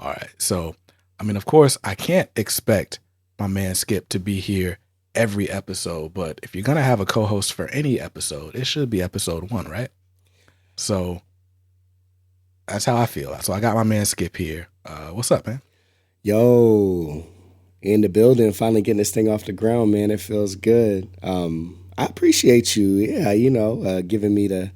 All right. So, I mean, of course, I can't expect my man Skip to be here every episode, but if you're gonna have a co-host for any episode, it should be episode one, right? So that's how I feel. So I got my man Skip here. What's up, man? Yo, in the building, finally getting this thing off the ground, man. It feels good. I appreciate you, yeah, giving me the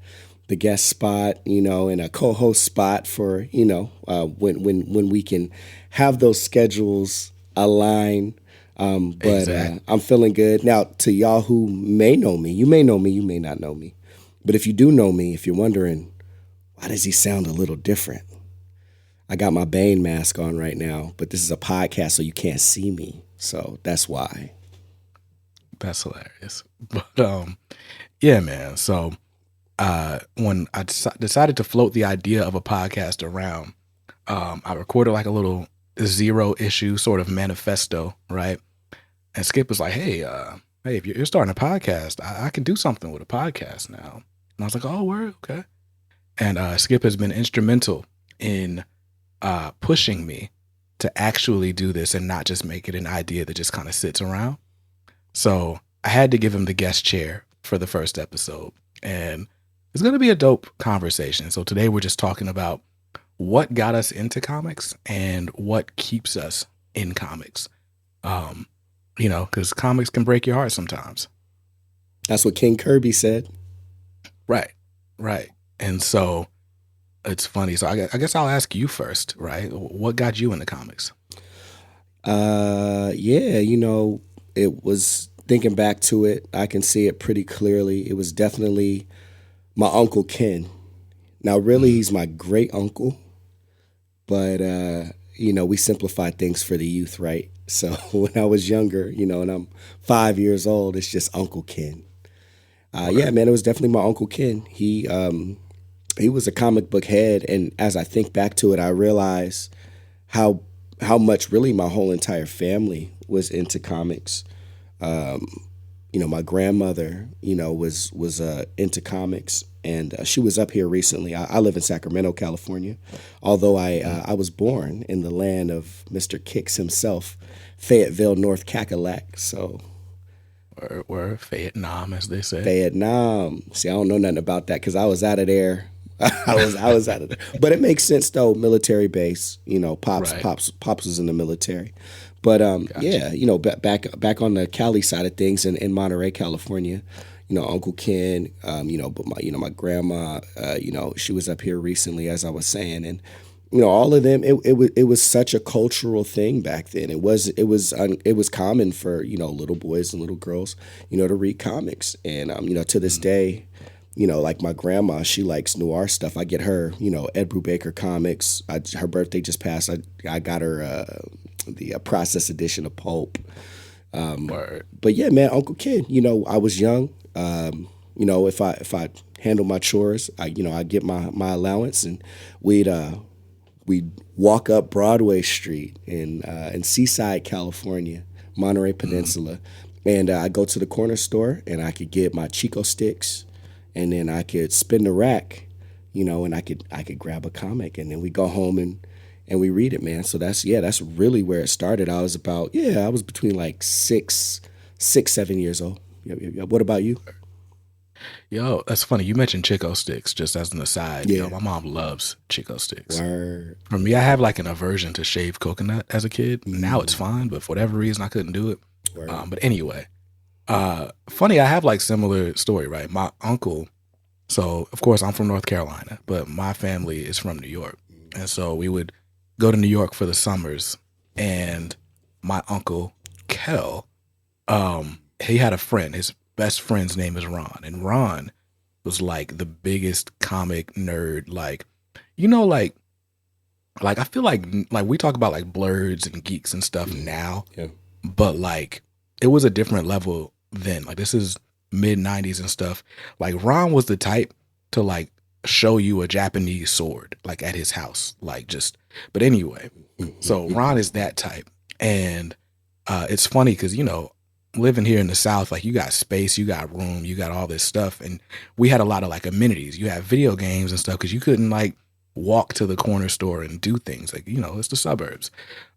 guest spot, and a co-host spot for, when we can have those schedules align. But Exactly. I'm feeling good. Now, to y'all who may know me, you may know me, you may not know me. But if you do know me, if you're wondering, why does he sound a little different? I got my Bane mask on right now, but this is a podcast, so you can't see me. So that's why. That's hilarious. But yeah, man. So when I decided to float the idea of a podcast around, I recorded like a little zero issue sort of manifesto, right? And Skip was like, hey, if you're starting a podcast, I can do something with a podcast now. And I was like, oh, word, okay. And Skip has been instrumental in pushing me to actually do this and not just make it an idea that just kind of sits around. So I had to give him the guest chair for the first episode. And it's going to be a dope conversation. So today we're just talking about what got us into comics and what keeps us in comics. Because comics can break your heart sometimes. That's what King Kirby said. Right. And so it's funny. So I guess I'll ask you first, right? What got you into comics? Yeah, it was thinking back to it, I can see it pretty clearly. It was definitely my Uncle Ken. Now, really, he's my great uncle, but we simplify things for the youth, right? So when I was younger, and I'm 5 years old, it's just Uncle Ken. Yeah, man, it was definitely my Uncle Ken. He was a comic book head, and as I think back to it, I realize how much really my whole entire family was into comics. My grandmother, was into comics, and she was up here recently. I live in Sacramento, California, although I was born in the land of Mr. Kicks himself, Fayetteville, North Cackalack. So, or Vietnam, as they say. Vietnam. See, I don't know nothing about that because I was out of there. I was out of there, but it makes sense though. Military base, pops was in the military, but Gotcha. yeah, back on the Cali side of things in Monterey, California, Uncle Ken, but my grandma, she was up here recently, as I was saying, and all of them. It was such a cultural thing back then. It was common for little boys and little girls, to read comics, and to this day. Like my grandma, she likes noir stuff. I get her, Ed Brubaker comics. Her birthday just passed. I got her the process edition of Pulp. But yeah, man, Uncle Ken. I was young. If I handle my chores, I get my allowance, and we'd walk up Broadway Street in Seaside, California, Monterey Peninsula, and I go to the corner store, and I could get my Chico sticks. And then I could spin the rack, and I could grab a comic, and then we go home and we read it, man. So that's really where it started. I was between like 7 years old. Yeah. What about you? Yo, that's funny. You mentioned Chico sticks, just as an aside. Yeah. My mom loves Chico sticks. Word. For me, I have like an aversion to shaved coconut as a kid. Now it's fine, but for whatever reason, I couldn't do it. Word. But anyway, funny, I have like similar story, right? My uncle, so of course I'm from North Carolina, but my family is from New York. And so we would go to New York for the summers, and my uncle Kel, he had a friend. His best friend's name is Ron, and Ron was like the biggest comic nerd. Like I feel like we talk about like blurs and geeks and stuff now, Yeah. but like it was a different level then. Like this is mid 90s and stuff. Like Ron was the type to like show you a Japanese sword like at his house, like just. But anyway, so Ron is that type, and it's funny because living here in the South, like you got space, you got room, you got all this stuff, and we had a lot of like amenities. You had video games and stuff because you couldn't like walk to the corner store and do things. Like, it's the suburbs.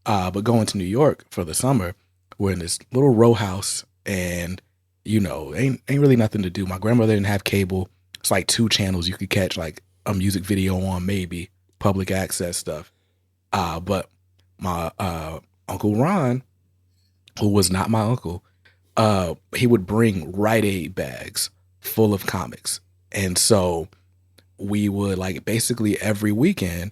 But going to New York for the summer, we're in this little row house, and ain't really nothing to do. My grandmother didn't have cable. It's like 2 channels you could catch like a music video on, maybe public access stuff. But my Uncle Ron, who was not my uncle, he would bring Rite Aid bags full of comics. And so we would, like, basically every weekend,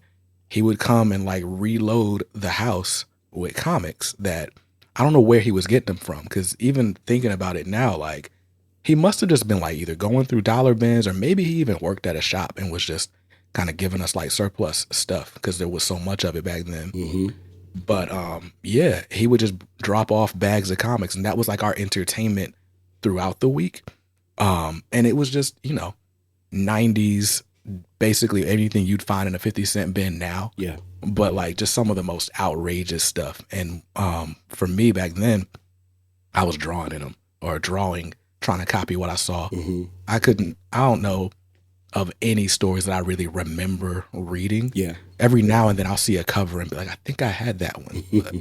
he would come and like reload the house with comics that I don't know where he was getting them from. Cause even thinking about it now, like, he must have just been like either going through dollar bins, or maybe he even worked at a shop and was just kind of giving us like surplus stuff because there was so much of it back then. Hmm. But yeah, he would just drop off bags of comics, and that was like our entertainment throughout the week. And it was just, 90s, basically anything you'd find in a 50 cent bin now, Yeah. but like just some of the most outrageous stuff. And for me back then, I was drawing in them, or drawing, trying to copy what I saw. Hmm. I don't know of any stories that I really remember reading. Yeah. Every now and then I'll see a cover and be like, I think I had that one. But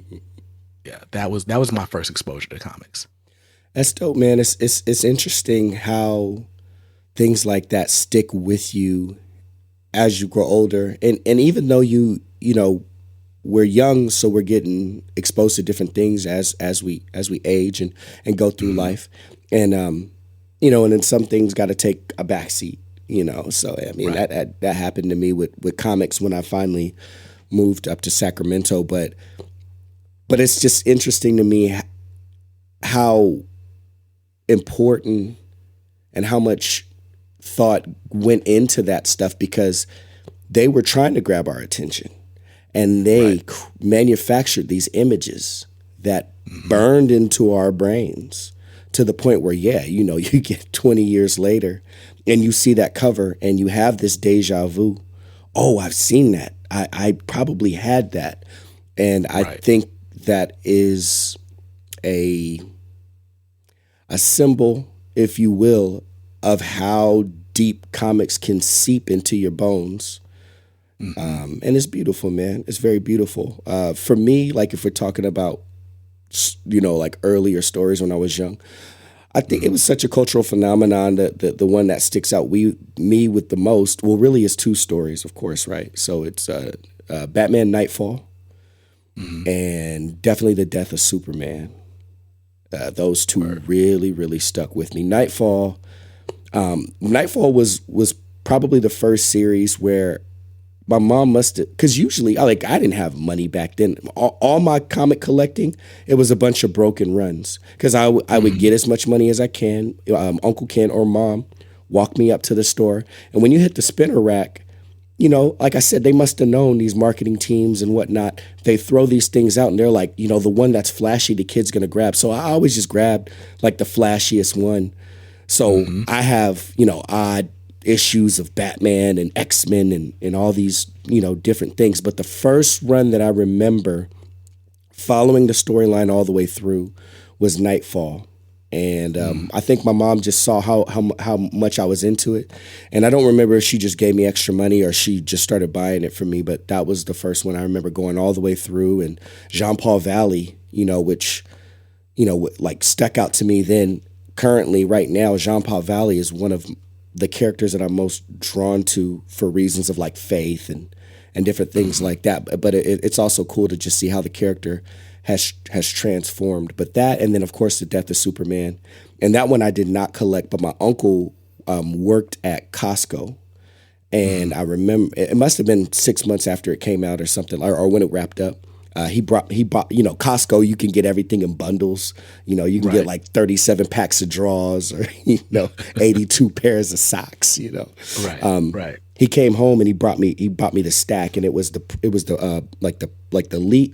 yeah, that was my first exposure to comics. That's dope, man. It's interesting how things like that stick with you as you grow older, and even though we're young, so we're getting exposed to different things as we age and go through life, and and then some things got to take a backseat. So I mean, Right. that happened to me with comics when I finally moved up to Sacramento, but it's just interesting to me how important and how much thought went into that stuff, because they were trying to grab our attention, and they Right. manufactured these images that burned into our brains to the point where, yeah, you get 20 years later and you see that cover and you have this deja vu. Oh, I've seen that. I probably had that. And I Right. think that is a symbol, if you will, of how deep comics can seep into your bones. And it's beautiful, man. It's very beautiful. For me, like if we're talking about, like earlier stories when I was young, I think it was such a cultural phenomenon that the one that sticks out me with the most, well, really is 2 stories, of course, right? So it's Batman Nightfall and definitely the death of Superman. Those 2 really, really stuck with me. Nightfall was probably the first series where my mom must have, because usually I didn't have money back then. All my comic collecting, it was a bunch of broken runs, because I would get as much money as I can. Uncle Ken or mom walk me up to the store, and when you hit the spinner rack, like I said, they must have known, these marketing teams and whatnot. They throw these things out and they're like, the one that's flashy, the kid's gonna grab. So I always just grabbed like the flashiest one. So I have, odd issues of Batman and X-Men and all these, different things. But the first run that I remember following the storyline all the way through was Nightfall. And I think my mom just saw how much I was into it. And I don't remember if she just gave me extra money or she just started buying it for me. But that was the first one I remember going all the way through. And Jean-Paul Valley, which, like stuck out to me then. Currently, right now, Jean-Paul Valley is one of the characters that I'm most drawn to for reasons of like faith and different things like that. But it's also cool to just see how the character has transformed. But that, and then of course the death of Superman, and that one I did not collect. But my uncle worked at Costco, and I remember it must have been 6 months after it came out or something, or when it wrapped up. He bought, Costco, you can get everything in bundles. You can get Right. like 37 packs of drawers or, 82 pairs of socks, Right. Right. He came home and he bought me the stack, and it was the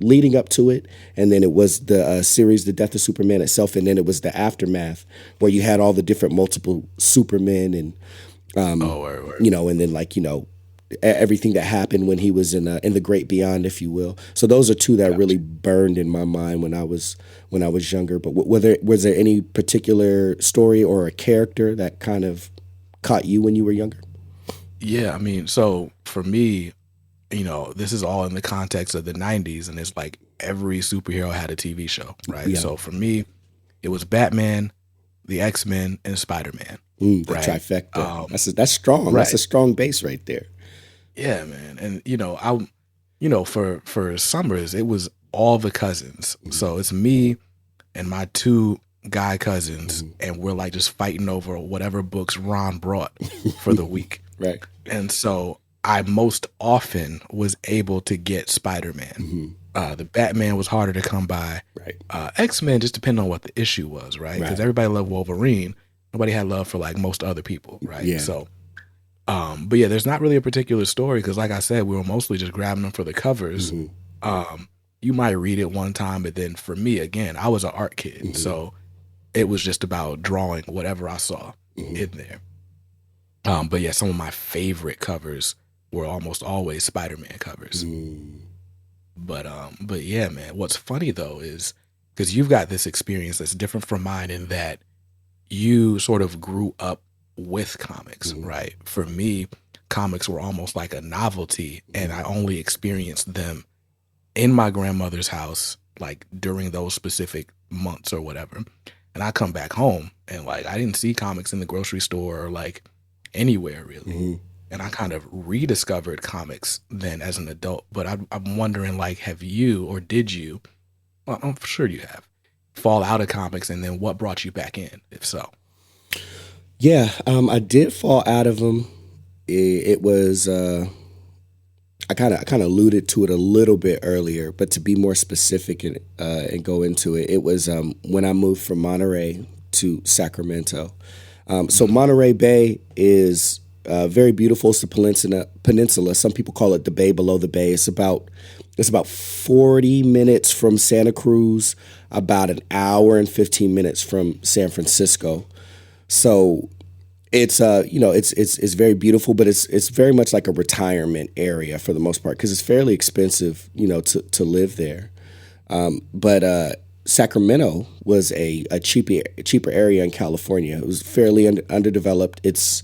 leading up to it, and then it was the series The Death of Superman itself, and then it was the aftermath where you had all the different multiple Supermen and Oh, word. and then everything that happened when he was in the Great Beyond, if you will. So those are 2 that really burned in my mind when I was younger. But was there any particular story or a character that kind of caught you when you were younger? Yeah, I mean, so for me, this is all in the context of the 90s, and it's like every superhero had a TV show, right? Yeah. So for me, it was Batman, the X-Men, and Spider-Man, The right? trifecta. That's strong. That's Right. a strong base right there. Yeah, man. And for summers, it was all the cousins. So it's me and my two guy cousins, and we're like just fighting over whatever books Ron brought for the week. Right. And so I most often was able to get Spider-Man. The Batman was harder to come by. Right. X-Men just depended on what the issue was, right? Because Right. everybody loved Wolverine. Nobody had love for like most other people, right? Yeah. So, but yeah, there's not really a particular story because, like I said, we were mostly just grabbing them for the covers. You might read it one time, but then for me, again, I was an art kid, so it was just about drawing whatever I saw in there. But yeah, some of my favorite covers were almost always Spider-Man covers. But yeah, man, what's funny though is because you've got this experience that's different from mine in that you sort of grew up with comics, right? For me, comics were almost like a novelty, and I only experienced them in my grandmother's house, like during those specific months or whatever. And I come back home and like I didn't see comics in the grocery store or like anywhere really. And I kind of rediscovered comics then as an adult. But I'm wondering, like, have you or did you? Well, I'm sure you have fall out of comics, and then what brought you back in, if so? Yeah, I did fall out of them. It was I kind of alluded to it a little bit earlier, but to be more specific and go into it, it was when I moved from Monterey to Sacramento. So Monterey Bay is very beautiful. It's the peninsula. Some people call it the Bay below the Bay. It's about 40 minutes from Santa Cruz, about an hour and 15 minutes from San Francisco. So it's it's very beautiful, but it's very much like a retirement area for the most part because it's fairly expensive, to live there. But Sacramento was a cheaper area in California. It was fairly underdeveloped. It's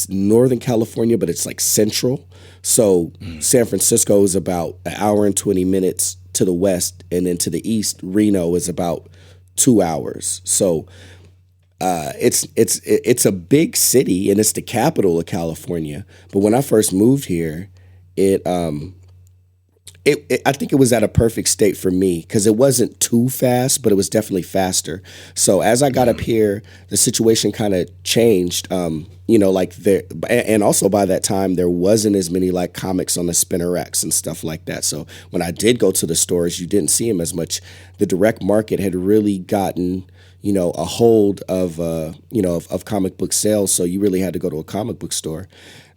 Northern California, but it's like central. So San Francisco is about an hour and 20 minutes to the west, and then to the east, Reno is about 2 hours. So it's a big city, and it's the capital of California. But when I first moved here, I think it was at a perfect state for me because it wasn't too fast, but it was definitely faster. So as I got up here, the situation kind of changed. And also by that time there wasn't as many like comics on the Spinner X and stuff like that. So when I did go to the stores, you didn't see them as much. The direct market had really gotten a hold of of comic book sales. So you really had to go to a comic book store.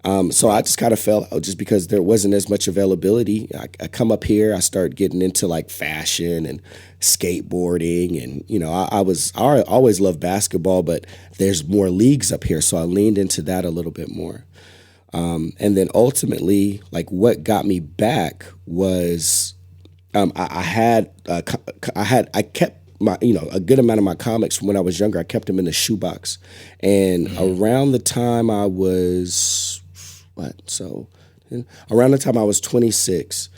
So I just kind of fell out just because there wasn't as much availability. I come up here, I start getting into like fashion and skateboarding, and I always loved basketball, but there's more leagues up here, so I leaned into that a little bit more. And then ultimately, like what got me back was I kept my a good amount of my comics from when I was younger. I kept them in the shoebox, and around the time I was around the time I was 26,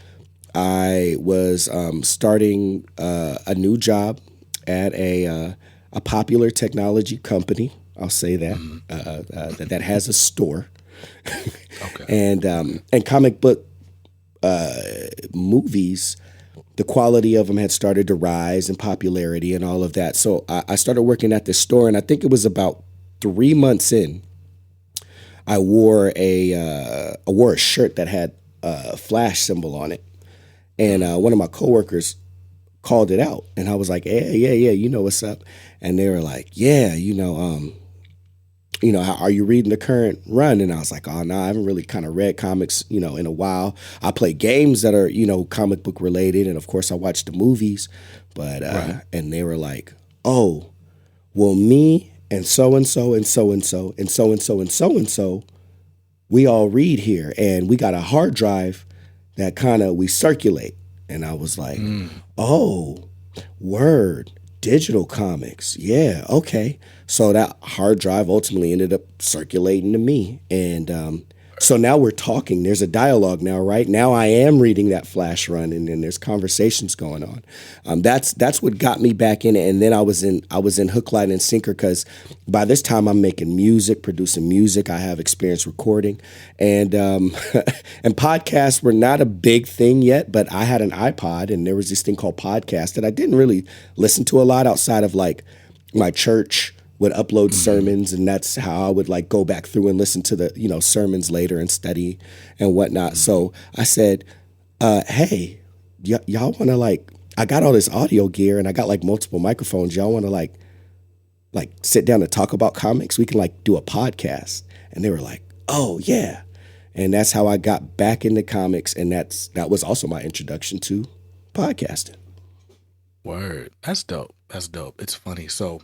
I was starting a new job at a popular technology company. I'll say that that has a store, Okay. and comic book movies. The quality of them had started to rise in popularity and all of that. So I started working at this store, and I think it was about 3 months in. I wore a shirt that had a flash symbol on it, and one of my coworkers called it out, and I was like, yeah, you know what's up? And they were like, yeah, are you reading the current run? And I was like, oh no, I haven't really kind of read comics, in a while. I play games that are, comic book related, and of course I watch the movies. But Right. and they were like, oh, well, me and so and so and so and so and so and so and so and so, we all read here, and we got a hard drive that kind of we circulate. And I was like, oh, word. Digital comics. Yeah, okay. So that hard drive ultimately ended up circulating to me. And So now we're talking. There's a dialogue now, right? Now I am reading that flash run, and then there's conversations going on. That's what got me back in it. And then I was in hook, line, and sinker because by this time I'm making music, producing music. I have experience recording, and and podcasts were not a big thing yet. But I had an iPod, and there was this thing called podcast that I didn't really listen to a lot outside of like my church would upload sermons, and that's how I would like go back through and listen to the sermons later and study and whatnot. So I said, hey, y'all want to like, I got all this audio gear and I got like multiple microphones. Y'all want to like sit down and talk about comics? We can like do a podcast. And they were like, oh yeah. And that's how I got back into comics, and that was also my introduction to podcasting. Word. That's dope. That's dope. It's funny. So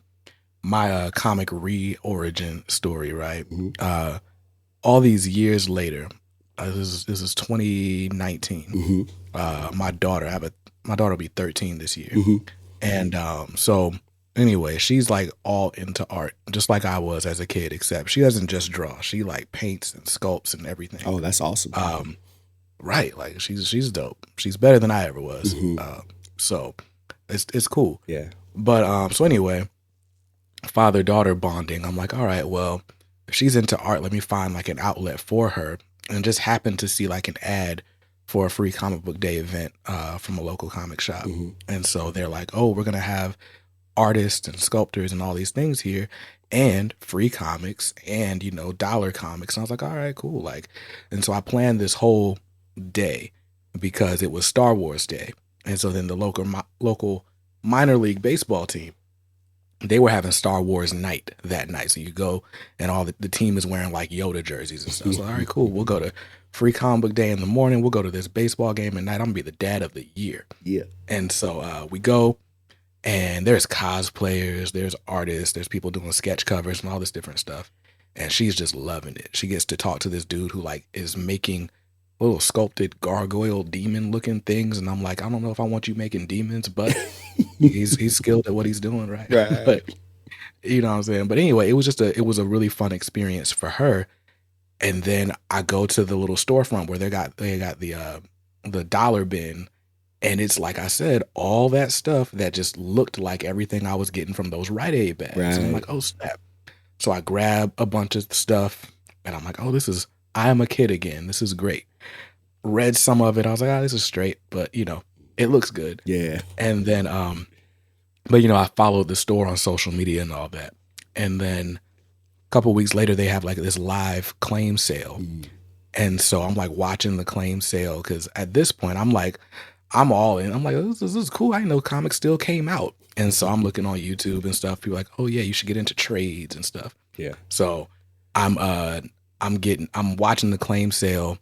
my comic re-origin story, right? All these years later, this is 2019. My daughter, my daughter will be 13 this year, and so anyway, she's like all into art, just like I was as a kid. Except she doesn't just draw; she like paints and sculpts and everything. Oh, that's awesome. Right? Like she's dope. She's better than I ever was. So it's cool. Yeah. But so anyway, father-daughter bonding. I'm like, all right, well, if she's into art, let me find like an outlet for her. And just happened to see like an ad for a free comic book day event from a local comic shop. And so they're like, oh, we're going to have artists and sculptors and all these things here, and free comics and, dollar comics. And I was like, all right, cool. Like, and so I planned this whole day because it was Star Wars Day. And so then the local minor league baseball team, they were having Star Wars night that night. So you go and all the team is wearing like Yoda jerseys and stuff. So, all right, cool. We'll go to free comic book day in the morning. We'll go to this baseball game at night. I'm going to be the dad of the year. Yeah. And so we go, and there's cosplayers, there's artists, there's people doing sketch covers and all this different stuff. And she's just loving it. She gets to talk to this dude who like is making little sculpted gargoyle demon looking things. And I'm like, I don't know if I want you making demons, but he's skilled at what he's doing, right? But you know what I'm saying? But anyway, it was a really fun experience for her. And then I go to the little storefront where they got the dollar bin, and it's like I said, all that stuff that just looked like everything I was getting from those Rite Aid bags. Right. And I'm like, oh snap. So I grab a bunch of stuff, and I'm like, oh, I am a kid again. This is great. Read some of it. I was like, this is straight, but it looks good. Yeah. And then, but I followed the store on social media and all that. And then a couple weeks later, they have like this live claim sale. And so I'm like watching the claim sale, because at this point I'm like, I'm all in. I'm like, this is cool. I know comics still came out. And so I'm looking on YouTube and stuff. People are like, oh yeah, you should get into trades and stuff. Yeah. So I'm watching the claim sale.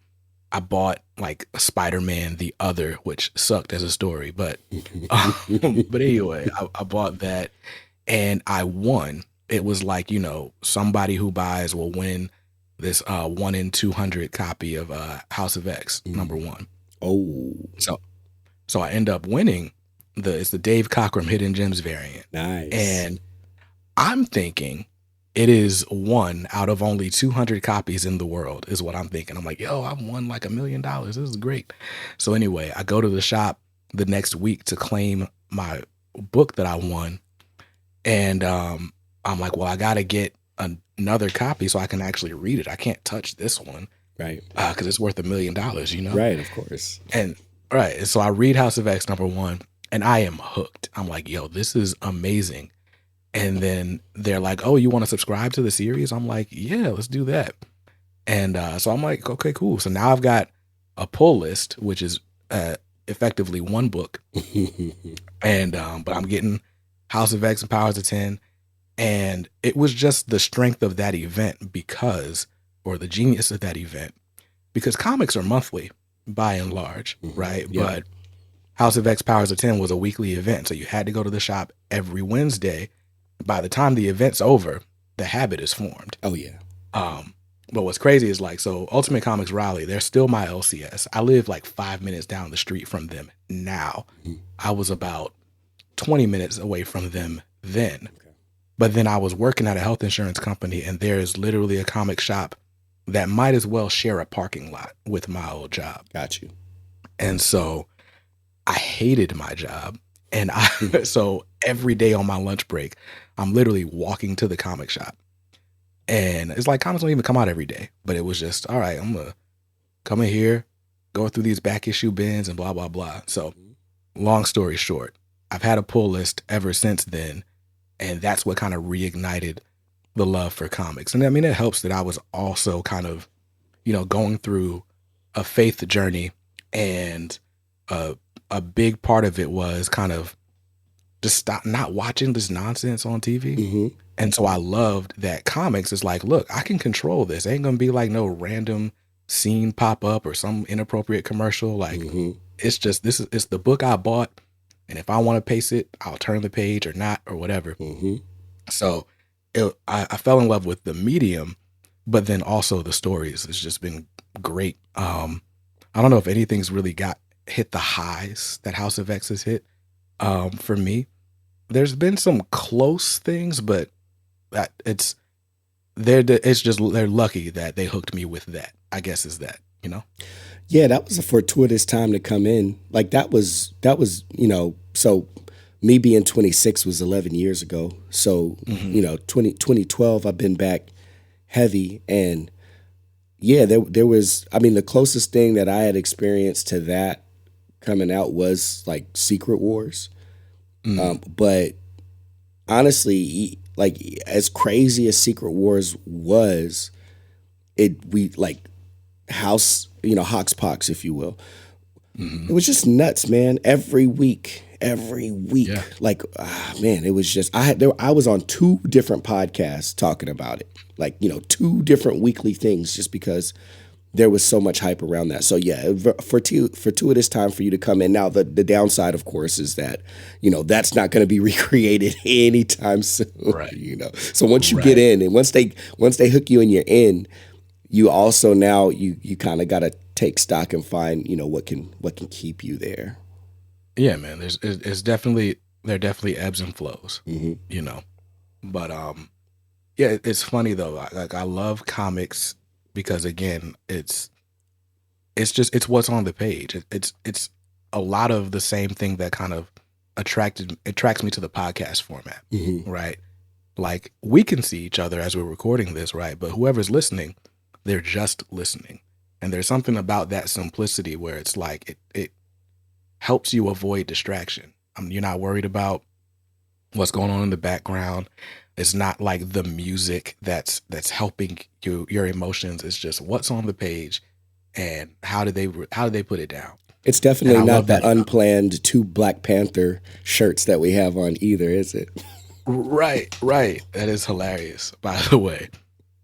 I bought like Spider-Man the Other, which sucked as a story, but but anyway, I bought that and I won. It was like, somebody who buys will win this 1 in 200 copy of House of X #1. Oh. So I end up winning it's the Dave Cockrum Hidden Gems variant. Nice. And I'm thinking it is one out of only 200 copies in the world is what I'm thinking. I'm like, yo, I've won like $1 million. This is great. So anyway, I go to the shop the next week to claim my book that I won. And I'm like, well, I got to get another copy so I can actually read it. I can't touch this one. Right. Because it's worth $1 million, Right, of course. And right. And so I read House of X #1 and I am hooked. I'm like, yo, this is amazing. And then they're like, oh, you want to subscribe to the series? I'm like, yeah, let's do that. And so I'm like, okay, cool. So now I've got a pull list, which is effectively one book. And but I'm getting House of X and Powers of 10. And it was just the strength of that event or the genius of that event, because comics are monthly by and large, right? Yeah. But House of X Powers of 10 was a weekly event. So you had to go to the shop every Wednesday. By the time the event's over, the habit is formed. Oh, yeah. But what's crazy is like, so Ultimate Comics Raleigh, they're still my LCS. I live like 5 minutes down the street from them now. I was about 20 minutes away from them then. Okay. But then I was working at a health insurance company, and there is literally a comic shop that might as well share a parking lot with my old job. Got you. And so I hated my job. And so every day on my lunch break, I'm literally walking to the comic shop. And it's like comics don't even come out every day, but it was just, all right, I'm going to come in here, go through these back issue bins and blah, blah, blah. So long story short, I've had a pull list ever since then. And that's what kind of reignited the love for comics. And I mean, it helps that I was also kind of, going through a faith journey, and a big part of it was kind of just stop not watching this nonsense on TV. Mm-hmm. And so I loved that comics is like, look, I can control this. Ain't gonna be like no random scene pop up or some inappropriate commercial. Like it's just it's the book I bought, and if I want to pace it, I'll turn the page or not or whatever. So I fell in love with the medium, but then also the stories. It's just been great. I don't know if anything's really hit the highs that House of X has hit. For me, there's been some close things, but they're lucky that they hooked me with that. I guess is that, Yeah, that was a fortuitous time to come in. Like that was so me being 26 was 11 years ago. So, 2012 I've been back heavy, and yeah, there was, I mean, the closest thing that I had experienced to that coming out was like Secret Wars. But honestly, like as crazy as Secret Wars was, we like Hoxpox, if you will. It was just nuts, man. Every week, Yeah. like, man, it was just, I was on 2 different podcasts talking about it, like, 2 different weekly things, just because there was so much hype around that. So yeah, fortuitous time for you to come in. Now the downside, of course, is that, that's not going to be recreated anytime soon, Right. So once you get in, and once they hook you and you're in, you also now you kind of got to take stock and find, what can keep you there. Yeah, man. There are definitely ebbs and flows, but yeah, it's funny though. Like I love comics because again, it's what's on the page. It's a lot of the same thing that kind of attracts me to the podcast format, right? Like we can see each other as we're recording this, right? But whoever's listening, they're just listening. And there's something about that simplicity where it's like it helps you avoid distraction. You're not worried about what's going on in the background. It's not like the music that's helping your emotions. It's just what's on the page and how did they put it down. It's definitely not the unplanned 2 Black Panther shirts that we have on either, is it? Right. That is hilarious, by the way.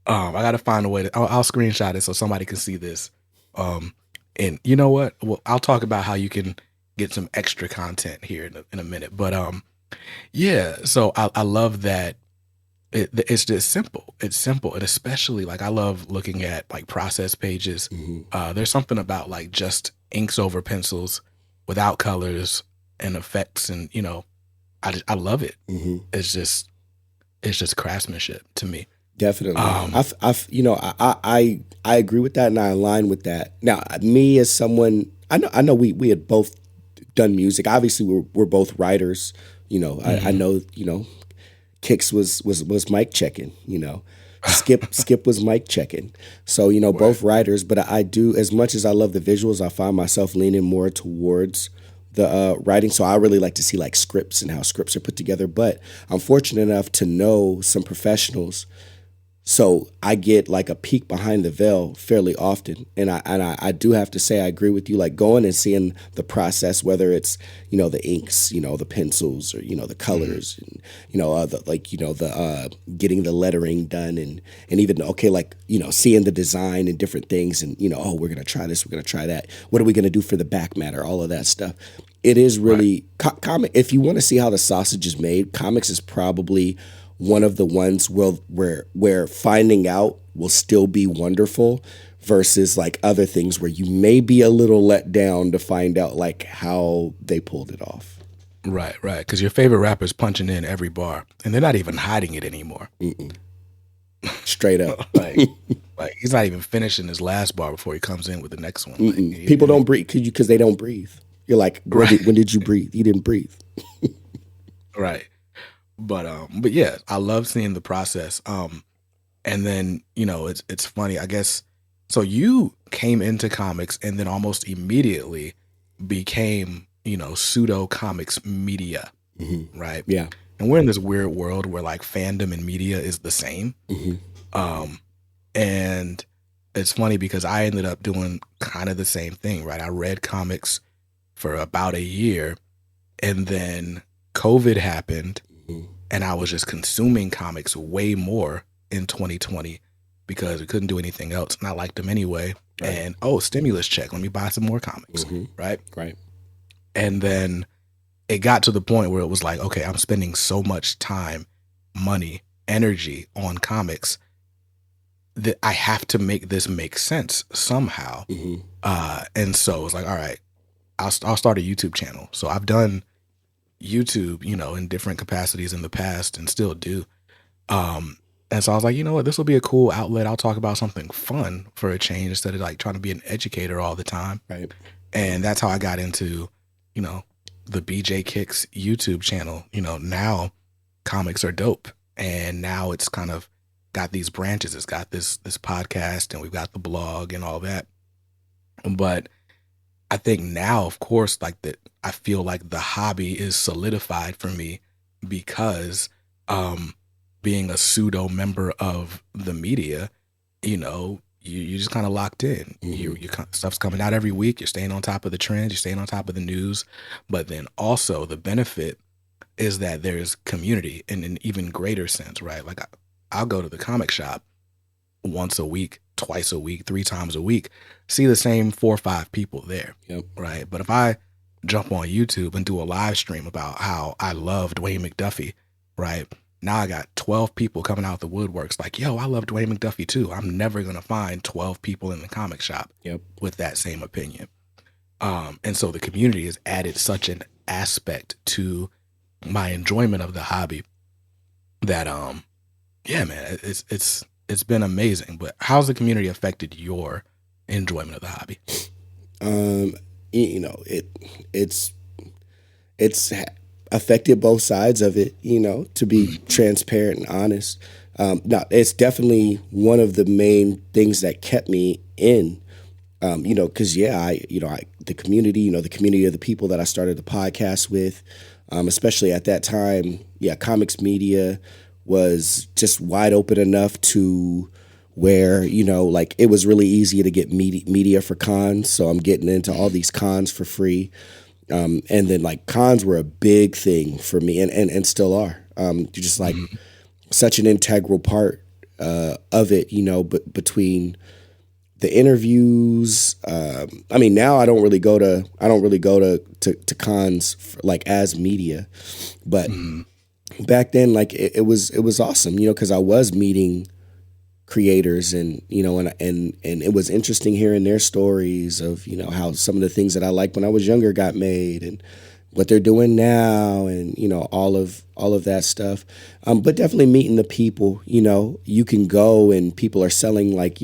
I got to find a way I'll screenshot it so somebody can see this. And you know what? Well, I'll talk about how you can get some extra content here in a minute. But yeah. So I love that it's just simple. It's simple, and especially like I love looking at like process pages. There's something about like just inks over pencils without colors and effects, and I love it. It's just craftsmanship to me. Definitely. I agree with that, and I align with that. Now, me as someone, I know we had both done music. Obviously, we're both writers. I know, Kix was mic checking, Skip was mic checking. So, both writers, but I do, as much as I love the visuals, I find myself leaning more towards the writing. So I really like to see like scripts and how scripts are put together. But I'm fortunate enough to know some professionals, so I get like a peek behind the veil fairly often. And I do have to say I agree with you, like going and seeing the process, whether it's, the inks, the pencils, or, the colors, and, getting the lettering done, and even, okay, like, seeing the design and different things, and, oh, we're going to try this, we're going to try that. What are we going to do for the back matter? All of that stuff. It is really comic. If you want to see how the sausage is made, comics is probably one of the ones where finding out will still be wonderful, versus like other things where you may be a little let down to find out like how they pulled it off. Right. Because your favorite rapper's punching in every bar, and they're not even hiding it anymore. Straight up. like he's not even finishing his last bar before he comes in with the next one. Like, People don't breathe because they don't breathe. You're like, Right. when did you breathe? You didn't breathe. Right. But yeah, I love seeing the process. And then, it's funny, I guess. So you came into comics and then almost immediately became, pseudo comics media, right? Yeah. And we're in this weird world where like fandom and media is the same. Um, and it's funny because I ended up doing kind of the same thing, right? I read comics for about a year, and then COVID happened, and I was just consuming comics way more in 2020 because we couldn't do anything else, and I liked them anyway. Right. And stimulus check, let me buy some more comics, right? Right. And then it got to the point where it was like, okay, I'm spending so much time, money, energy on comics that I have to make this make sense somehow. And so it's like, all right, I'll start a YouTube channel. So I've done YouTube, in different capacities in the past and still do. And so I was like, you know what, this will be a cool outlet. I'll talk about something fun for a change instead of like trying to be an educator all the time. Right. And that's how I got into, the BJ Kicks YouTube channel. Now comics are dope. And now it's kind of got these branches. It's got this podcast, and we've got the blog and all that. But I think now, of course, like that, I feel like the hobby is solidified for me because being a pseudo member of the media, you just kind of locked in. Your stuff's coming out every week. You're staying on top of the trends. You're staying on top of the news. But then also the benefit is that there's community in an even greater sense, right? Like I'll go to the comic shop once a week, twice a week, 3 times a week, see the same 4 or 5 people there, right? But if I jump on YouTube and do a live stream about how I love Dwayne McDuffie, right? Now I got 12 people coming out the woodworks like, yo, I love Dwayne McDuffie too. I'm never going to find 12 people in the comic shop with that same opinion. And so the community has added such an aspect to my enjoyment of the hobby that, yeah, man, it's been amazing. But how's the community affected your enjoyment of the hobby? It's affected both sides of it, to be transparent and honest. No, it's definitely one of the main things that kept me in, because the community, the community of the people that I started the podcast with, especially at that time, comics media was just wide open enough to where, like it was really easy to get media for cons. So I'm getting into all these cons for free. And then like cons were a big thing for me and still are. Just like such an integral part of it, but between the interviews. Now I don't really go to cons for, like as media, but back then, like it was awesome, because I was meeting creators and it was interesting hearing their stories of how some of the things that I liked when I was younger got made and what they're doing now and all of that stuff, but definitely meeting the people. You can go and people are selling like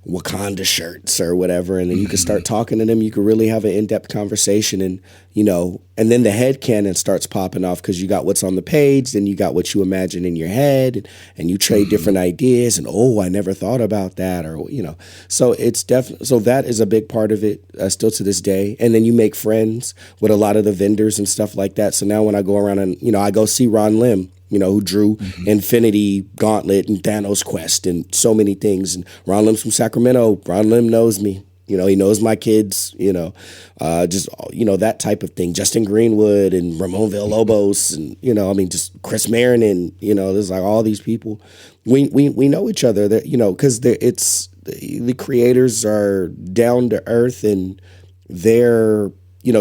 Wakanda shirts or whatever, and then you can start talking to them. You can really have an in-depth conversation, and and then the headcanon starts popping off because you got what's on the page, then you got what you imagine in your head, and you trade different ideas. And I never thought about that, or So it's definitely that is a big part of it still to this day. And then you make friends with a lot of the vendors and stuff like that. So now when I go around and I go see Ron Lim, who drew Infinity Gauntlet and Thanos Quest and so many things. And Ron Lim's from Sacramento. Ron Lim knows me. He knows my kids, that type of thing. Justin Greenwood and Ramon Villalobos and, just Chris Marion. There's like all these people. We know each other that, because the creators are down to earth and they're,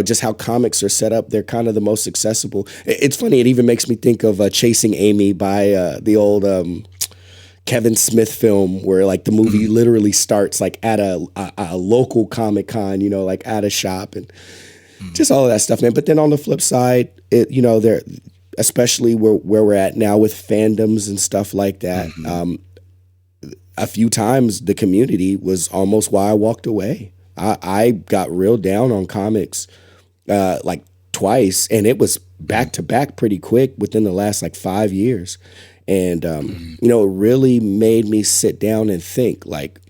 just how comics are set up. They're kind of the most accessible. It's funny. It even makes me think of Chasing Amy by the old Kevin Smith film where like the movie literally starts like at a local Comic Con, like at a shop and just all of that stuff, man. But then on the flip side, there, especially where we're at now with fandoms and stuff like that, a few times the community was almost why I walked away. I got real down on comics like twice, and it was back to back pretty quick within the last like 5 years. And Mhm. you know, it really made me sit down and think like,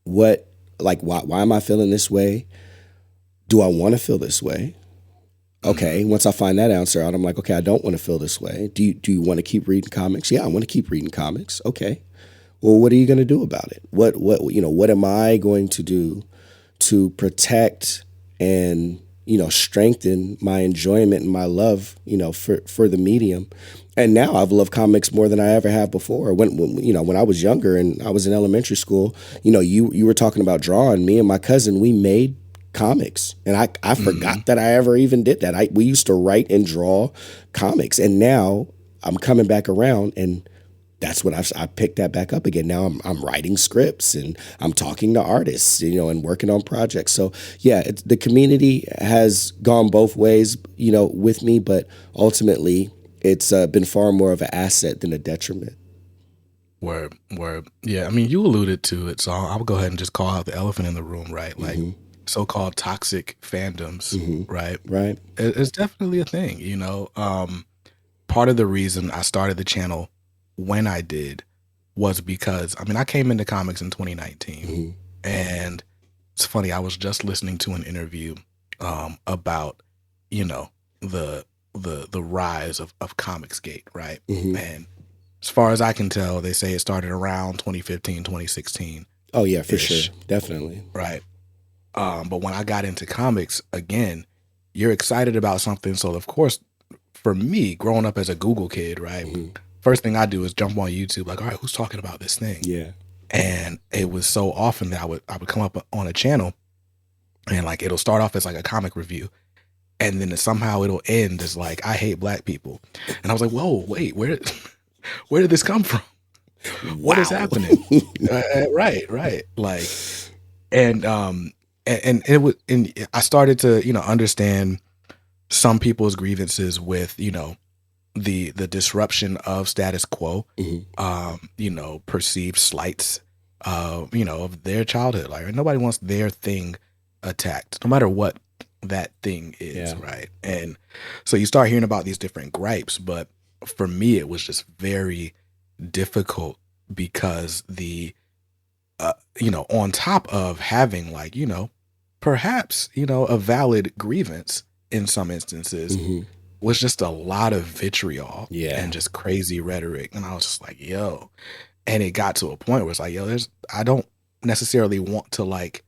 what, like, why am I feeling this way? Do I want to feel this way? Mhm. Okay, once I find that answer out, I'm like, okay, I don't want to feel this way. Do you want to keep reading comics? Yeah, I want to keep reading comics. Okay. Well, what are you going to do about it? What am I going to do to protect and, you know, strengthen my enjoyment and my love, you know, for the medium? And now I've loved comics more than I ever have before. When you know, when I was younger and I was in elementary school, you know, you were talking about drawing. Me and my cousin, we made comics, and I Mhm. forgot that I ever even did that. We used to write and draw comics, and now I'm coming back around, and that's what I picked that back up again. Now I'm writing scripts and I'm talking to artists, you know, and working on projects. So yeah, the community has gone both ways, you know, with me, but ultimately it's been far more of an asset than a detriment. Word, word. Yeah, I mean, you alluded to it, so I'll go ahead and just call out the elephant in the room, right? Like Hmm. so-called toxic fandoms, Hmm. right? Right. It's definitely a thing, you know. Part of the reason I started the channel when I did was because I mean I came into comics in 2019, Hmm. and it's funny. I was just listening to an interview about you know the the rise of Comicsgate, right? Hmm. And as far as I can tell, they say it started around 2015, 2016 Oh yeah, for sure, ish, definitely. right? But when I got into comics again, you're excited about something. So of course, for me, growing up as a Google kid, right? Hmm. First thing I do is jump on YouTube, like, all right, who's talking about this thing? Yeah. And it was so often that I would come up on a channel and like it'll start off as like a comic review, and then somehow it'll end as like I hate black people, and I was like, whoa, wait, where did this come from? What is Wow. happening? Right, right, like, and and it was, and I started to understand some people's grievances with the disruption of status quo, Hmm. perceived slights, of their childhood. Like nobody wants their thing attacked, no matter what that thing is, Yeah. right? And so you start hearing about these different gripes, but for me, it was just very difficult because on top of having like, perhaps, a valid grievance in some instances, Hmm. was just a lot of vitriol Yeah. and just crazy rhetoric. And I was just like, yo. And it got to a point where it's like, yo, I don't necessarily want to like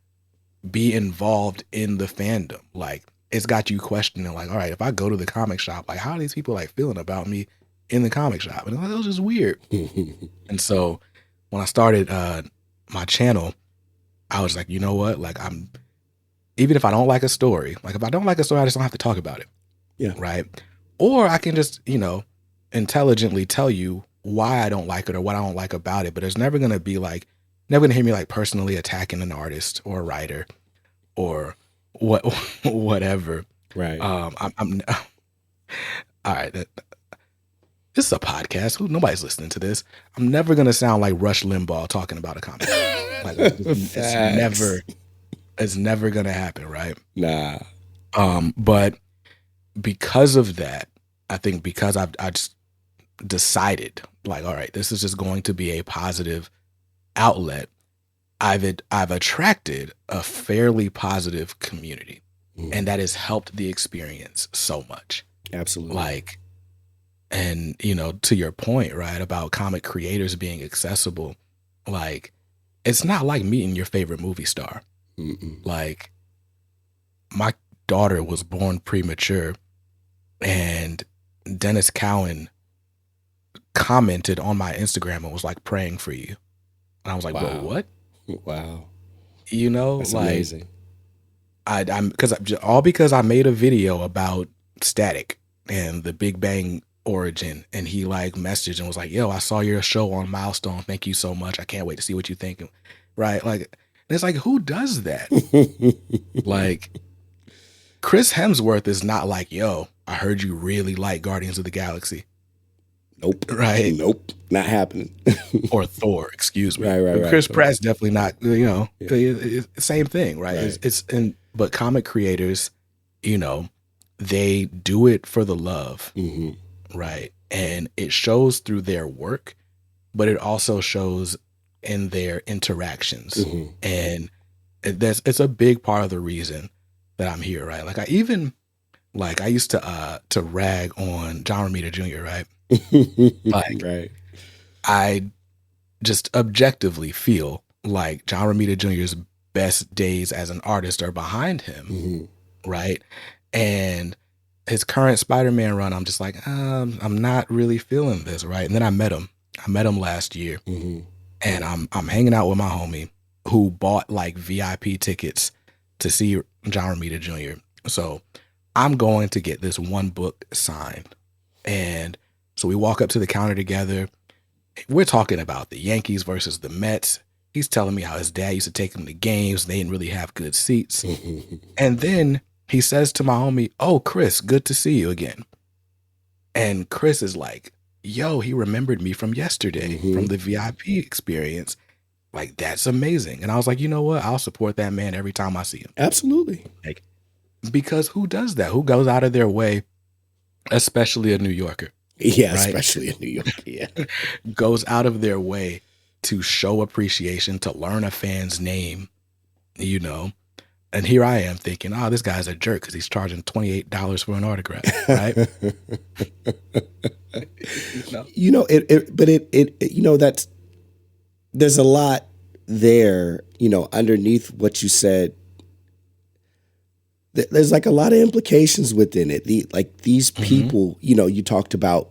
be involved in the fandom. Like it's got you questioning, like, all right, if I go to the comic shop, like how are these people like feeling about me in the comic shop? And it was just weird. And so when I started my channel, I was like, you know what? Like even if I don't like a story, like if I don't like a story, I just don't have to talk about it. Yeah. Right. Or I can just, intelligently tell you why I don't like it or what I don't like about it. But there's never gonna be like never gonna hear me like personally attacking an artist or a writer or what whatever. Right. I'm all right. This is a podcast. Nobody's listening to this. I'm never gonna sound like Rush Limbaugh talking about a comic book. Like it's Facts. never gonna happen, right? Nah. But because of that, I think because I just decided like, all right, this is just going to be a positive outlet. I've attracted a fairly positive community, Mhm. and that has helped the experience so much. Absolutely. Like, and to your point, right, about comic creators being accessible, like it's not like meeting your favorite movie star. Mm-mm. Like my daughter was born premature, and Dennis Cowan commented on my Instagram and was like praying for you. And I was like, bro, Wow. what? Wow. That's Like amazing. I'm because I made a video about Static and the Big Bang origin, and he like messaged and was like, yo, I saw your show on Milestone. Thank you so much. I can't wait to see what you think. Right. Like, and it's like, who does that? Like Chris Hemsworth is not like, yo, I heard you really like Guardians of the Galaxy. Nope. right? Nope. Not happening. Or Thor, excuse me. Right. Chris So, Pratt's definitely not, yeah. same thing, right? Right. But comic creators, you know, they do it for the love, Mm-hmm. right? And it shows through their work, but it also shows in their interactions. Mm-hmm. And it's a big part of the reason that I'm here, right? I used to rag on John Romita Jr., right? Like Right. I just objectively feel like John Romita Jr.'s best days as an artist are behind him, Mm-hmm. right? And his current Spider-Man run, I'm just like, I'm not really feeling this, right? And then I met him. I met him last year, Mm-hmm. and I'm hanging out with my homie who bought like VIP tickets to see John Romita Jr. So I'm going to get this one book signed. And so we walk up to the counter together. We're talking about the Yankees versus the Mets. He's telling me how his dad used to take him to games. They didn't really have good seats. And then he says to my homie, "Oh, Chris, good to see you again." And Chris is like, "Yo, he remembered me from yesterday, Mm-hmm. from the VIP experience. Like, that's amazing." And I was like, you know what? I'll support that man every time I see him. Absolutely. Like, because who does that? Who goes out of their way, especially a New Yorker, Yeah, right? especially in New York. Yeah. Goes out of their way to show appreciation, to learn a fan's name, you know? And here I am thinking, oh, this guy's a jerk because he's charging $28 for an autograph, right? You know? That's there's a lot there, underneath what you said. There's like a lot of implications within it. These people, you talked about.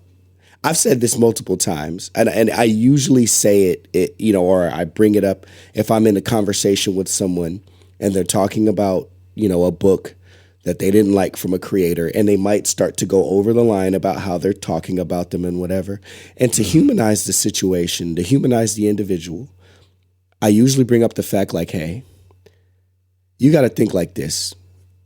I've said this multiple times, and I usually say it, or I bring it up if I'm in a conversation with someone and they're talking about, a book that they didn't like from a creator, and they might start to go over the line about how they're talking about them and whatever. And to humanize the situation, to humanize the individual, I usually bring up the fact like, hey, you got to think like this.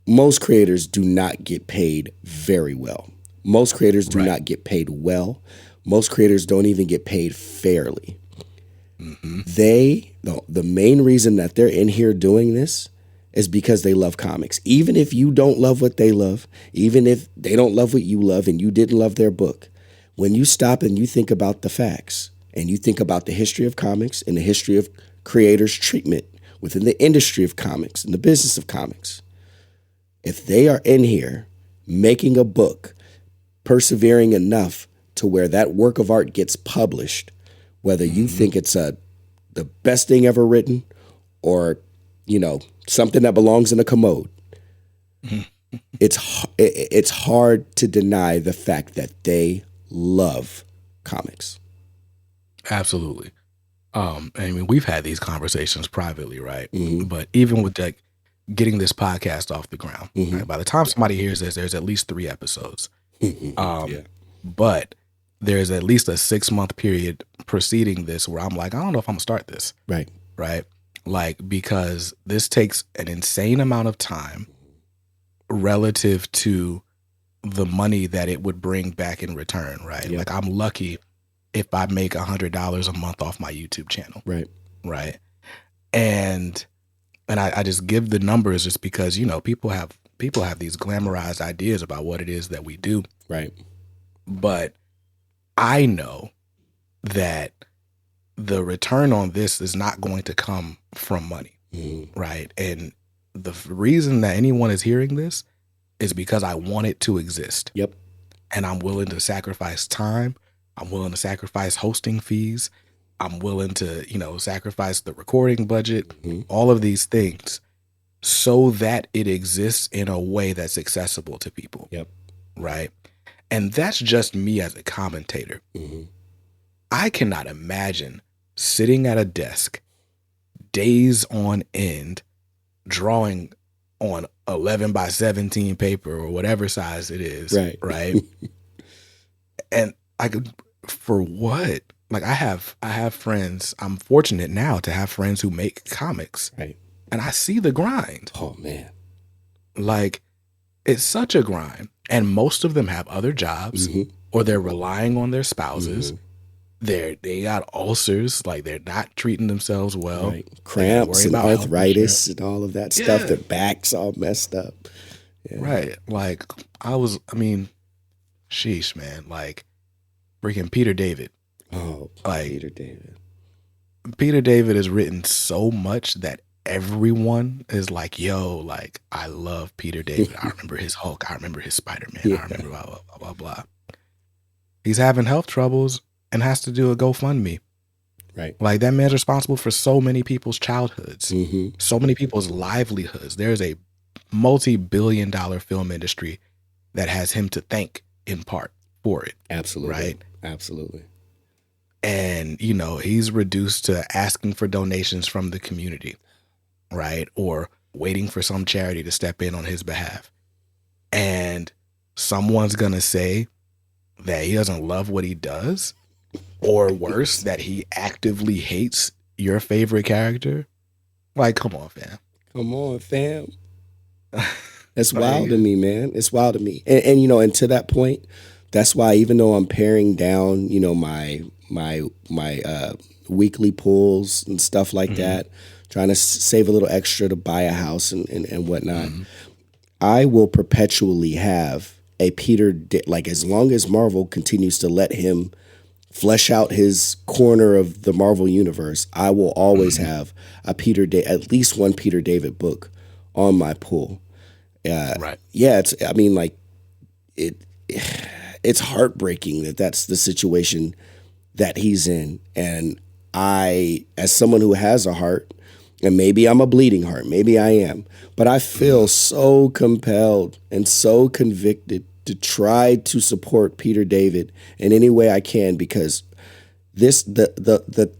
Most creators do not get paid very well. Most creators do not get paid well. Most creators don't even get paid fairly. The main reason that they're in here doing this is because they love comics. Even if you don't love what they love, even if they don't love what you love and you didn't love their book, when you stop and you think about the facts and you think about the history of comics and the history of creators' treatment within the industry of comics and the business of comics, if they are in here making a book, persevering enough to where that work of art gets published, whether you think it's the best thing ever written or, something that belongs in a commode, it's hard to deny the fact that they love comics. Absolutely. I mean, we've had these conversations privately, right? Mm-hmm. But even with getting this podcast off the ground, Mm-hmm. right? By the time somebody hears this, there's at least 3 episodes. Yeah. But there's at least a 6-month period preceding this where I'm like, I don't know if I'm gonna start this, Right. right? Like, because this takes an insane amount of time relative to the money that it would bring back in return, right? Yeah. Like, I'm lucky if I make $100 a month off my YouTube channel, Right. right? And I just give the numbers just because people have these glamorized ideas about what it is that we do, Right. but I know that the return on this is not going to come from money, right? And the reason that anyone is hearing this is because I want it to exist. Yep. And I'm willing to sacrifice time. I'm willing to sacrifice hosting fees. I'm willing to, sacrifice the recording budget, all of these things so that it exists in a way that's accessible to people. Yep. Right. And that's just me as a commentator. I cannot imagine sitting at a desk days on end, drawing on 11 by 17 paper or whatever size it is. Right. And I could, for what? Like, I have friends. I'm fortunate now to have friends who make comics. Right. And I see the grind. Oh man. Like, it's such a grind. And most of them have other jobs. or they're relying on their spouses. Hmm. They got ulcers, like they're not treating themselves well. Right. They got to Cramps worry and about health insurance. arthritis and all of that stuff. Yeah, The back's all messed up. Yeah. right. Like I mean, sheesh, man. Like freaking Peter David. Oh, Like Peter David. Peter David has written so much that everyone is like, yo, like, I love Peter David. I remember his Hulk. I remember his Spider-Man. I Yeah. remember blah, blah, blah, blah, blah. He's having health troubles and has to do a GoFundMe. Right. Like, that man's responsible for so many people's childhoods, Hmm. so many people's livelihoods. There's a multi-billion-dollar film industry that has him to thank in part for it, Absolutely. right? Absolutely. And, you know, he's reduced to asking for donations from the community, right? Or waiting for some charity to step in on his behalf. And someone's going to say that he doesn't love what he does, or worse, that he actively hates your favorite character. Like, come on, fam. Come on, fam. It's Like, wild to me, man. It's wild to me. And you know, and to that point, that's why even though I'm paring down, you know, my weekly pulls and stuff like that, trying to save a little extra to buy a house and whatnot, I will perpetually have a like as long as Marvel continues to let him flesh out his corner of the Marvel universe, I will always have at least one Peter David book on my pull. right. Yeah, I mean, like it. It's heartbreaking that that's the situation that he's in, and I, as someone who has a heart, and maybe I'm a bleeding heart, maybe I am, but I feel so compelled and so convicted to try to support Peter David in any way I can, because this the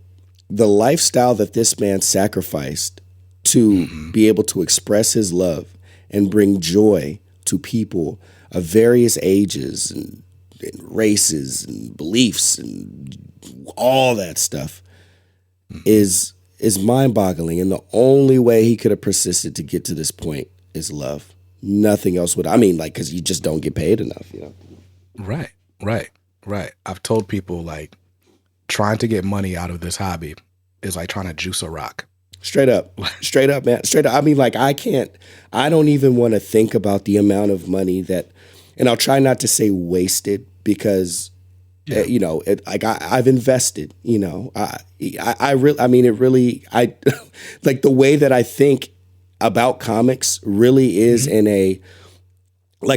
lifestyle that this man sacrificed to be able to express his love and bring joy to people of various ages and races and beliefs and all that stuff is mind-boggling. And the only way he could have persisted to get to this point is love. Nothing else would. I mean, like, because you just don't get paid enough, you know. Right. I've told people, like, trying to get money out of this hobby is like trying to juice a rock. Straight up, man. Straight up. I mean, like, I don't even want to think about the amount of money that, and I'll try not to say wasted, because, you know, I've invested, you know, I mean, it really, like the way that I think about comics really is in a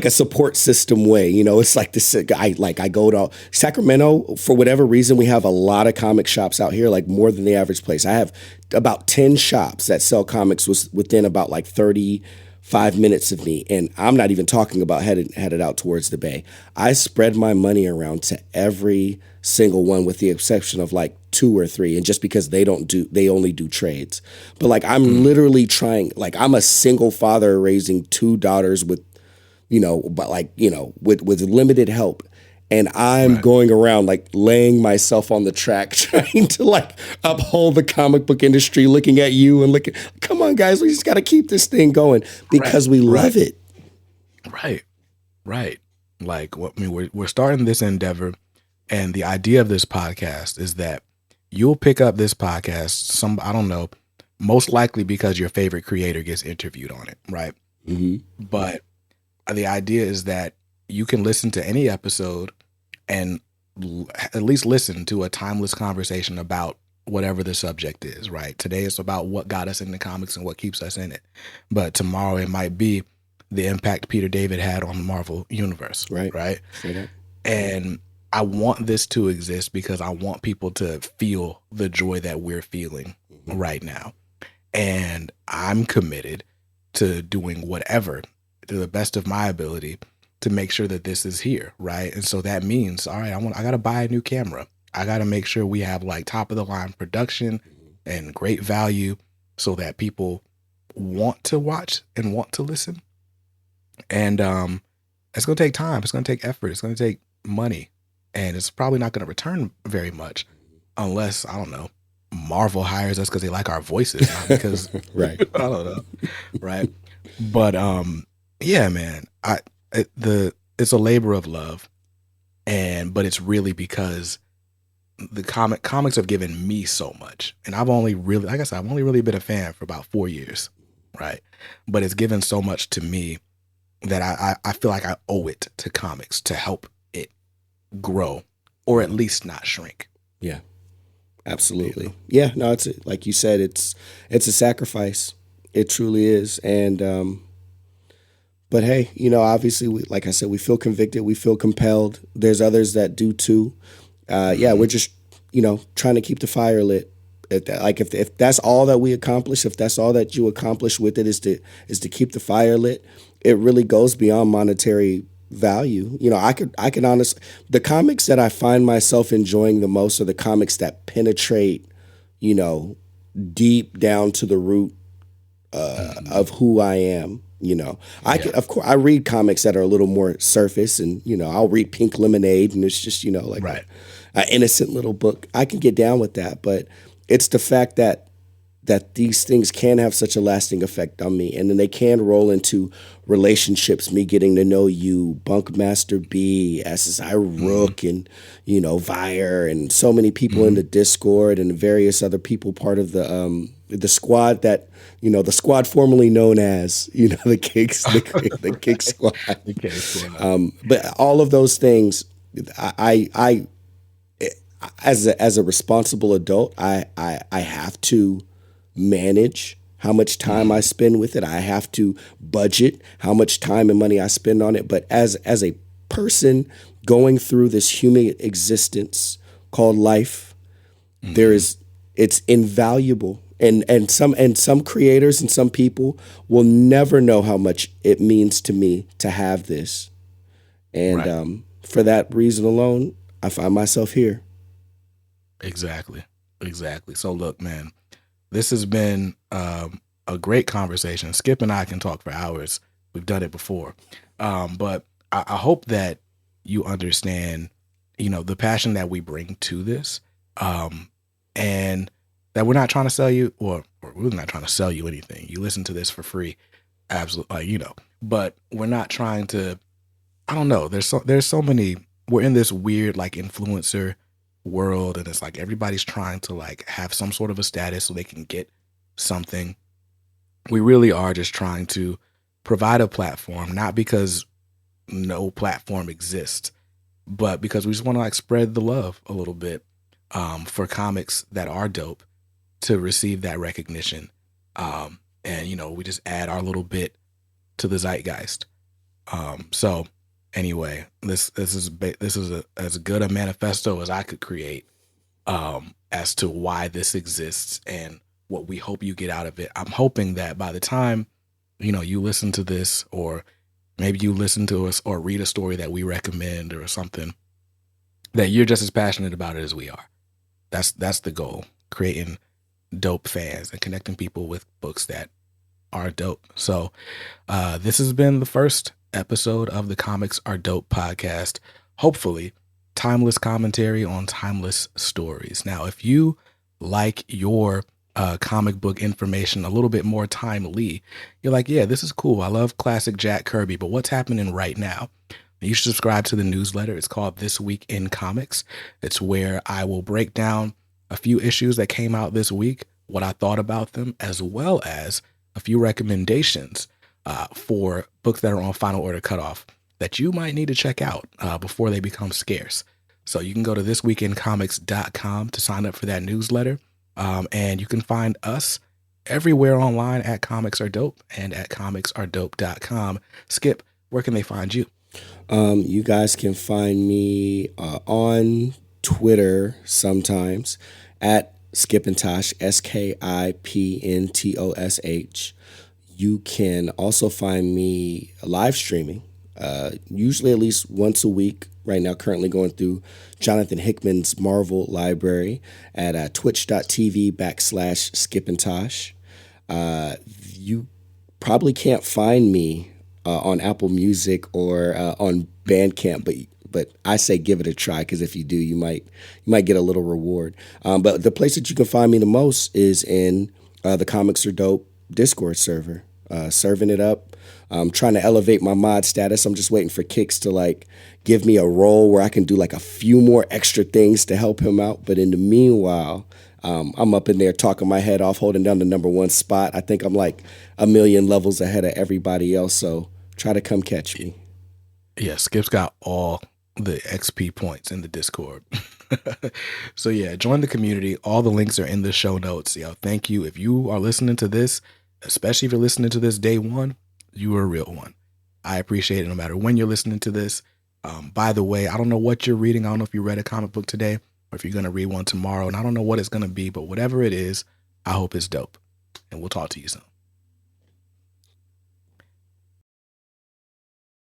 support system way. You know, it's like this. I go to Sacramento for whatever reason. We have a lot of comic shops out here, like more than the average place. I have about 10 shops that sell comics within about like 35 minutes of me, and I'm not even talking about headed out towards the Bay. I spread my money around to every single one, with the exception of like 2 or 3, and just because they only do trades. But like, I'm literally trying. Like, I'm a single father raising 2 daughters with, you know, but like, you know, with limited help. And I'm going around like laying myself on the track, trying to like uphold the comic book industry, looking at you and looking, come on, guys, we just got to keep this thing going because we love it. Right. Like, I mean, we're starting this endeavor, and the idea of this podcast is that you'll pick up this podcast, I don't know, most likely because your favorite creator gets interviewed on it, right? But the idea is that you can listen to any episode and at least listen to a timeless conversation about whatever the subject is, right? Today it's about what got us into comics and what keeps us in it. But tomorrow it might be the impact Peter David had on the Marvel universe, right? And I want this to exist because I want people to feel the joy that we're feeling right now. And I'm committed to doing whatever to the best of my ability to make sure that this is here, right? And so that means, all right, I got to buy a new camera. I got to make sure we have like top of the line production and great value so that people want to watch and want to listen. And it's going to take time. It's going to take effort. It's going to take money. And it's probably not going to return very much unless, I don't know, Marvel hires us because they like our voices, not because Right. I don't know, right? But yeah, man, it's a labor of love, but it's really because the comics have given me so much, and I've only really, like I said, I've only really been a fan for about 4 years, right? But it's given so much to me that I feel like I owe it to comics to help it grow, or at least not shrink. Yeah, You absolutely. know? Yeah, no, it's like you said, it's a sacrifice. It truly is. And but hey, obviously, like I said, we feel convicted, we feel compelled. There's others that do too. Yeah, Hmm. we're just trying to keep the fire lit. Like if that's all that we accomplish, if that's all that you accomplish with it is to keep the fire lit, it really goes beyond monetary value. I could honestly, the comics that I find myself enjoying the most are the comics that penetrate, you know, deep down to the root Hmm. of who I am. I Yeah. could, of course, I read comics that are a little more surface, and I'll read Pink Lemonade, and it's just like Right. a innocent little book. I can get down with that, but it's the fact that these things can have such a lasting effect on me, and then they can roll into relationships, me getting to know you, Bunkmaster B, SSI Hmm. Rook, and Vire, and so many people in Hmm. the Discord, and various other people part of the squad that the squad formerly known as the Kicks, the Kick Right. Squad. The case going on. But all of those things, I as a responsible adult, I have to manage how much time I Hmm. spend with it. I have to budget how much time and money I spend on it. But as a person going through this human existence called life, there Hmm. is it's invaluable. And some creators and some people will never know how much it means to me to have this. And Right. for that reason alone, I find myself here. Exactly. Exactly. So look, man, this has been a great conversation. Skip and I can talk for hours. We've done it before. But I hope that you understand, the passion that we bring to this. And that we're not trying to sell you, or we're not trying to sell you anything. You listen to this for free. Absolutely, but we're not trying to, I don't know. There's so many. We're in this weird like influencer world, and it's like everybody's trying to like have some sort of a status so they can get something. We really are just trying to provide a platform, not because no platform exists, but because we just want to like spread the love a little bit, for comics that are dope to receive that recognition. And we just add our little bit to the zeitgeist. So anyway, this is as good a manifesto as I could create, as to why this exists and what we hope you get out of it. I'm hoping that by the time you listen to this, or maybe you listen to us or read a story that we recommend or something, that you're just as passionate about it as we are. That's the goal: creating dope fans and connecting people with books that are dope. So this has been the first episode of the Comics Are Dope podcast. Hopefully, timeless commentary on timeless stories. Now, if you like your comic book information a little bit more timely, you're like, yeah, this is cool. I love classic Jack Kirby, but what's happening right now? You should subscribe to the newsletter. It's called This Week in Comics. It's where I will break down a few issues that came out this week, what I thought about them, as well as a few recommendations for books that are on final order cutoff that you might need to check out before they become scarce. So you can go to thisweekincomics.com to sign up for that newsletter. And you can find us everywhere online at Comics Are Dope and at comicsaredope.com. Skip, where can they find you? You guys can find me on Twitter sometimes at Skipntosh, Skipntosh. You can also find me live streaming, usually at least once a week. Right now, currently going through Jonathan Hickman's Marvel library at twitch.tv/Skipntosh. You probably can't find me on Apple Music or on Bandcamp, but I say give it a try, because if you do, you might get a little reward. But the place that you can find me the most is in the Comics Are Dope Discord server, serving it up, trying to elevate my mod status. I'm just waiting for Kicks to like give me a role where I can do like a few more extra things to help him out. But in the meanwhile, I'm up in there talking my head off, holding down the #1 spot. I think I'm like a million levels ahead of everybody else. So try to come catch me. Yeah, Skip's got all the XP points in the Discord. So yeah, join the community. All the links are in the show notes. Yo, thank you. If you are listening to this, especially if you're listening to this day one, you are a real one. I appreciate it no matter when you're listening to this. By the way, I don't know what you're reading. I don't know if you read a comic book today or if you're going to read one tomorrow. And I don't know what it's going to be, but whatever it is, I hope it's dope. And we'll talk to you soon.